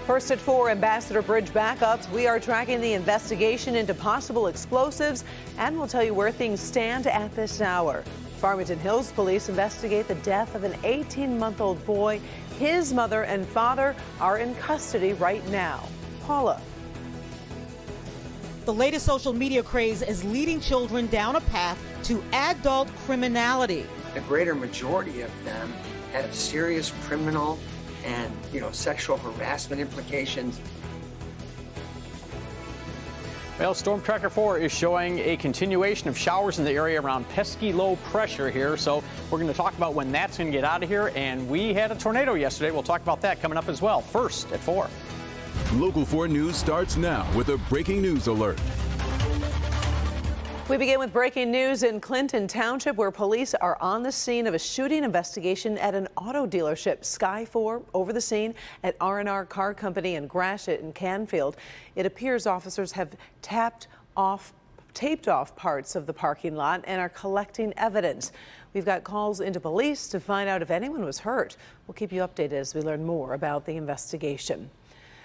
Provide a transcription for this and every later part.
First at 4, Ambassador Bridge backups. We are tracking the investigation into possible explosives, and we'll tell you where things stand at this hour. Farmington Hills police investigate the death of an 18-month-old boy. His mother and father are in custody right now. Paula. The latest social media craze is leading children down a path to adult criminality. The greater majority of them have serious criminal and, sexual harassment implications. Well, Storm Tracker 4 is showing a continuation of showers in the area around pesky low pressure here. So we're going to talk about when that's going to get out of here. And we had a tornado yesterday. We'll talk about that coming up as well. First at 4. Local 4 News starts now with a breaking news alert. We begin with breaking news in Clinton Township, where police are on the scene of a shooting investigation at an auto dealership. Sky 4 over the scene at R&R Car Company in Gratiot and Canfield. It appears officers have taped off parts of the parking lot and are collecting evidence. We've got calls into police to find out if anyone was hurt. We'll keep you updated as we learn more about the investigation.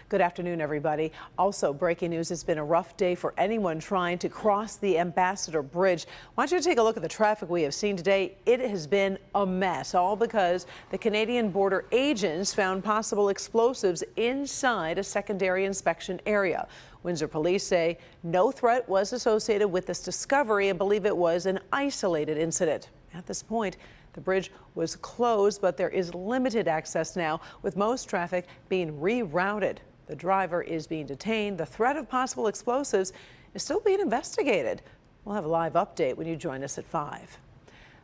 Good afternoon, everybody. Also, breaking news, it's been a rough day for anyone trying to cross the Ambassador Bridge. I want you to take a look at the traffic we have seen today. It has been a mess, all because the Canadian border agents found possible explosives inside a secondary inspection area. Windsor police say no threat was associated with this discovery and believe it was an isolated incident. At this point, the bridge was closed, but there is limited access now, with most traffic being rerouted. The driver is being detained. The threat of possible explosives is still being investigated. We'll have a live update when you join us at 5.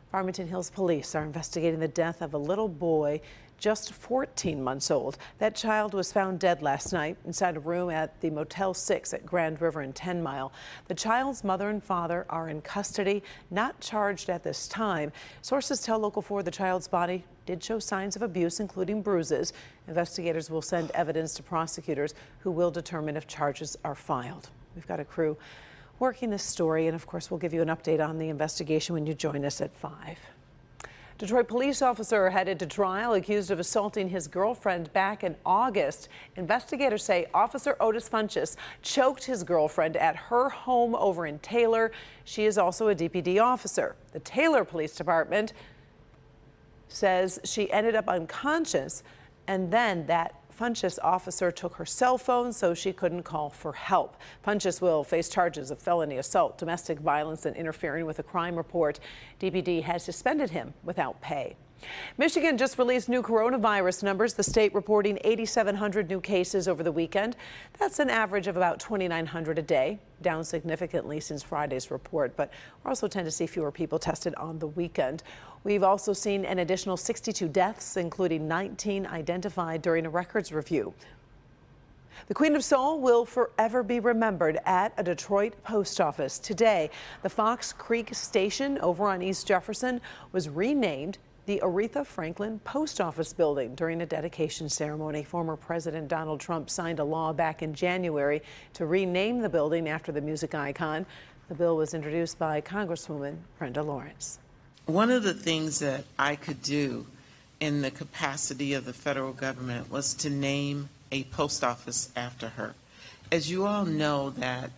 Farmington Hills police are investigating the death of a little boy just 14 months old. That child was found dead last night inside a room at the Motel 6 at Grand River and 10 Mile. The child's mother and father are in custody, not charged at this time. Sources tell Local 4 the child's body did show signs of abuse, including bruises. Investigators will send evidence to prosecutors who will determine if charges are filed. We've got a crew working this story, and of course we'll give you an update on the investigation when you join us at 5. Detroit police officer headed to trial accused of assaulting his girlfriend back in August. Investigators say Officer Otis Funchess choked his girlfriend at her home over in Taylor. She is also a DPD officer. The Taylor Police Department says she ended up unconscious, and then that Funchess officer took her cell phone so she couldn't call for help. Funchess will face charges of felony assault, domestic violence, and interfering with a crime report. DPD has suspended him without pay. Michigan just released new coronavirus numbers. The state reporting 8,700 new cases over the weekend. That's an average of about 2,900 a day, down significantly since Friday's report, but we also tend to see fewer people tested on the weekend. We've also seen an additional 62 deaths, including 19 identified during a records review. The Queen of Soul will forever be remembered at a Detroit post office. Today, the Fox Creek Station over on East Jefferson was renamed the Aretha Franklin Post Office building during a dedication ceremony. Former President Donald Trump signed a law back in January to rename the building after the music icon. The bill was introduced by Congresswoman Brenda Lawrence. One of the things that I could do in the capacity of the federal government was to name a post office after her. As you all know, that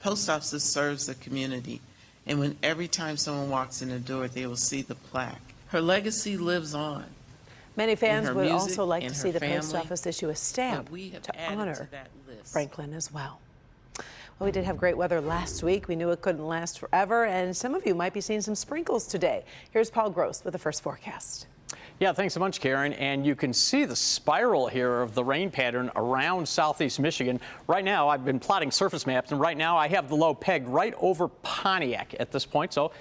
post office serves the community, and every time someone walks in the door, they will see the plaque. Her legacy lives on. Many fans would music, also like to see the family, post office issue a stamp to honor Franklin as well. Well, we did have great weather last week. We knew it couldn't last forever, and some of you might be seeing some sprinkles today. Here's Paul Gross with the first forecast. Yeah, thanks so much, Karen. And you can see the spiral here of the rain pattern around southeast Michigan. Right now, I've been plotting surface maps, and right now I have the low pegged right over Pontiac at this point. So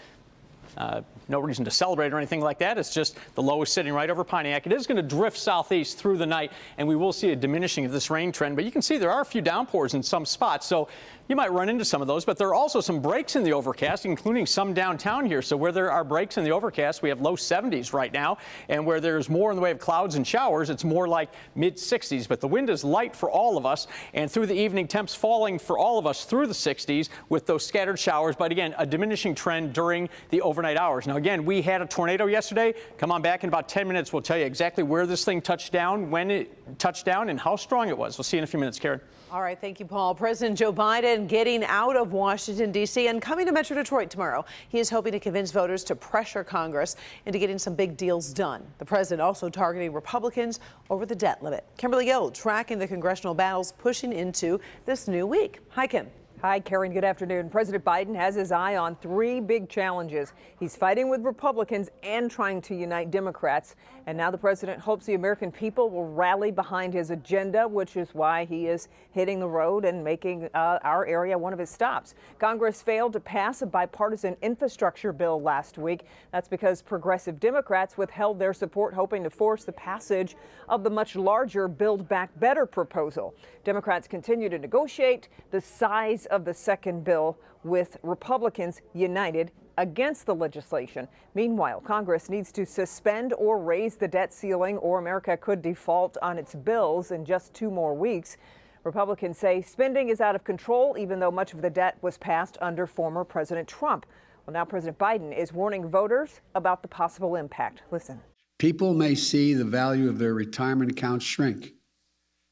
no reason to celebrate or anything like that. It's just the low is sitting right over Pontiac. It is going to drift southeast through the night, and we will see a diminishing of this rain trend. But you can see there are a few downpours in some spots. So, you might run into some of those, but there are also some breaks in the overcast, including some downtown here. So where there are breaks in the overcast, we have low 70s right now. And where there's more in the way of clouds and showers, it's more like mid 60s. But the wind is light for all of us. And through the evening, temps falling for all of us through the 60s with those scattered showers. But again, a diminishing trend during the overnight hours. Now, again, we had a tornado yesterday. Come on back in about 10 minutes. We'll tell you exactly where this thing touched down, when it touched down, and how strong it was. We'll see you in a few minutes, Karen. All right, thank you, Paul. President Joe Biden getting out of Washington, D.C. and coming to Metro Detroit tomorrow. He is hoping to convince voters to pressure Congress into getting some big deals done. The president also targeting Republicans over the debt limit. Kimberly Gill tracking the congressional battles pushing into this new week. Hi, Kim. Hi, Karen. Good afternoon. President Biden has his eye on three big challenges. He's fighting with Republicans and trying to unite Democrats. And now the president hopes the American people will rally behind his agenda, which is why he is hitting the road and making our area one of his stops. Congress failed to pass a bipartisan infrastructure bill last week. That's because progressive Democrats withheld their support, hoping to force the passage of the much larger Build Back Better proposal. Democrats continue to negotiate the size of the second bill with Republicans united against the legislation. Meanwhile, Congress needs to suspend or raise the debt ceiling, or America could default on its bills in just 2 more weeks. Republicans say spending is out of control, even though much of the debt was passed under former President Trump. Well, now President Biden is warning voters about the possible impact. Listen. People may see the value of their retirement accounts shrink.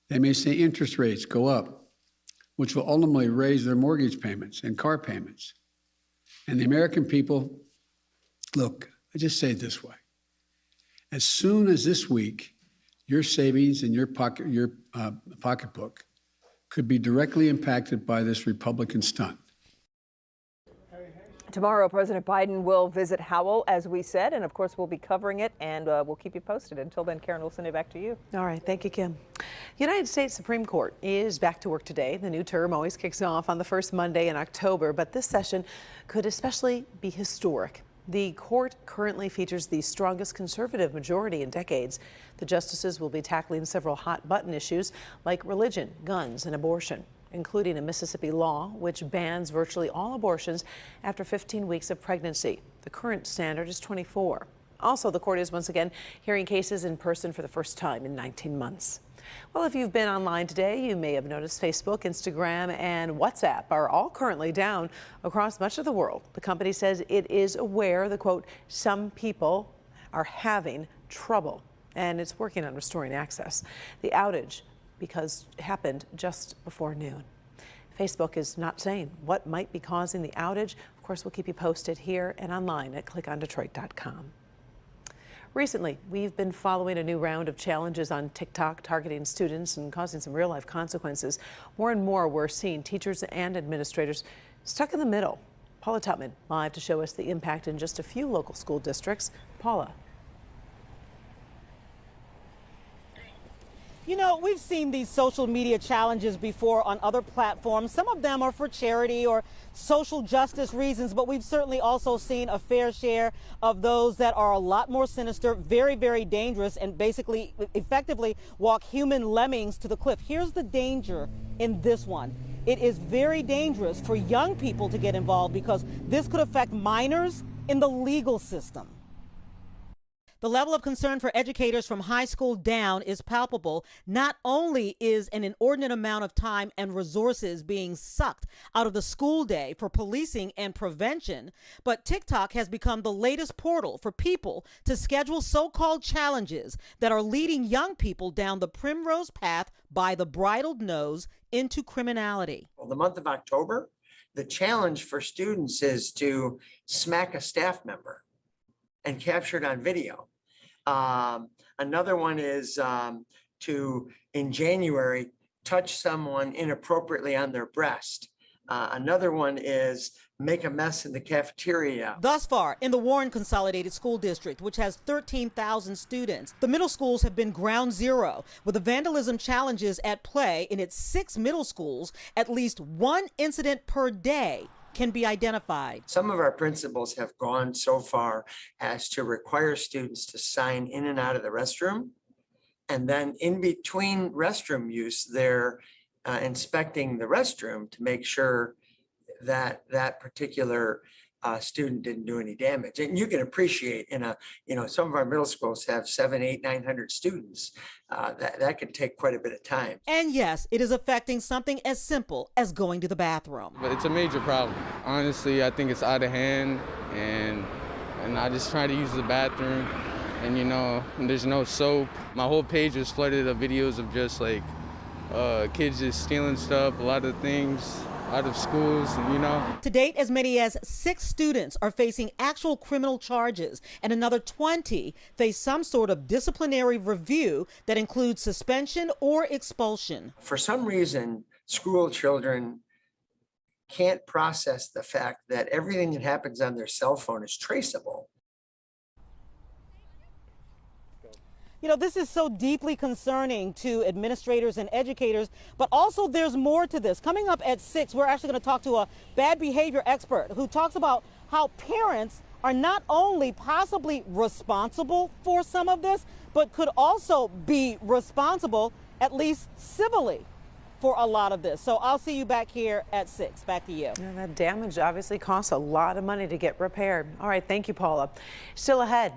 They may see interest rates go up, which will ultimately raise their mortgage payments and car payments. And the American people, look, I just say it this way. As soon as this week, your savings and your pocketbook could be directly impacted by this Republican stunt. Tomorrow, President Biden will visit Howell, as we said, and of course we'll be covering it, and we'll keep you posted. Until then, Karen, we'll send it back to you. All right. Thank you, Kim. United States Supreme Court is back to work today. The new term always kicks off on the first Monday in October, but this session could especially be historic. The court currently features the strongest conservative majority in decades. The justices will be tackling several hot-button issues like religion, guns, and abortion, including a Mississippi law which bans virtually all abortions after 15 weeks of pregnancy. The current standard is 24. Also, the court is once again hearing cases in person for the first time in 19 months. Well, if you've been online today, you may have noticed Facebook, Instagram, and WhatsApp are all currently down across much of the world. The company says it is aware that, quote, some people are having trouble, and it's working on restoring access. The outage because it happened just before noon. Facebook is not saying what might be causing the outage. Of course, we'll keep you posted here and online at clickondetroit.com. Recently, we've been following a new round of challenges on TikTok targeting students and causing some real-life consequences. More and more, we're seeing teachers and administrators stuck in the middle. Paula Tutman live to show us the impact in just a few local school districts. Paula. You know, we've seen these social media challenges before on other platforms. Some of them are for charity or social justice reasons, but we've certainly also seen a fair share of those that are a lot more sinister, very, very dangerous, and basically effectively walk human lemmings to the cliff. Here's the danger in this one. It is very dangerous for young people to get involved because this could affect minors in the legal system. The level of concern for educators from high school down is palpable. Not only is an inordinate amount of time and resources being sucked out of the school day for policing and prevention, but TikTok has become the latest portal for people to schedule so-called challenges that are leading young people down the primrose path by the bridled nose into criminality. Well, the month of October, the challenge for students is to smack a staff member and capture it on video. Another one is to, in January, touch someone inappropriately on their breast. Another one is make a mess in the cafeteria. Thus far, in the Warren Consolidated School District, which has 13,000 students, the middle schools have been ground zero. With the vandalism challenges at play in its 6 middle schools, at least 1 incident per day can be identified. Some of our principals have gone so far as to require students to sign in and out of the restroom. And then in between restroom use, they're inspecting the restroom to make sure that that particular student didn't do any damage. And you can appreciate some of our middle schools have 700, 800, 900 students. That can take quite a bit of time. And yes, it is affecting something as simple as going to the bathroom. But it's a major problem. Honestly, I think it's out of hand, and I just try to use the bathroom, and there's no soap. My whole page is flooded of videos of just like kids just stealing stuff, a lot of things out of schools, To date, as many as 6 students are facing actual criminal charges, and another 20 face some sort of disciplinary review that includes suspension or expulsion. For some reason, school children can't process the fact that everything that happens on their cell phone is traceable. This is so deeply concerning to administrators and educators, but also there's more to this. Coming up at 6, we're actually going to talk to a bad behavior expert who talks about how parents are not only possibly responsible for some of this, but could also be responsible, at least civilly, for a lot of this. So I'll see you back here at 6. Back to you. Yeah, that damage obviously costs a lot of money to get repaired. All right, thank you, Paula. Still ahead,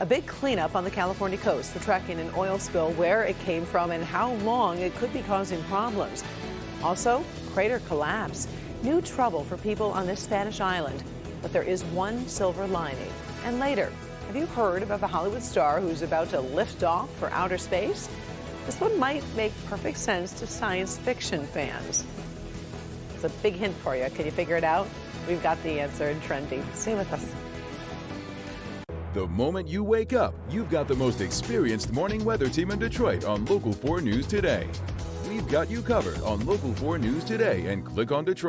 a big cleanup on the California coast. We're tracking an oil spill, where it came from and how long it could be causing problems. Also, crater collapse. New trouble for people on this Spanish island. But there is one silver lining. And later, have you heard about the Hollywood star who's about to lift off for outer space? This one might make perfect sense to science fiction fans. It's a big hint for you. Can you figure it out? We've got the answer in Trendy. Stay with us. The moment you wake up, you've got the most experienced morning weather team in Detroit on Local 4 News Today. We've got you covered on Local 4 News Today, and click on Detroit.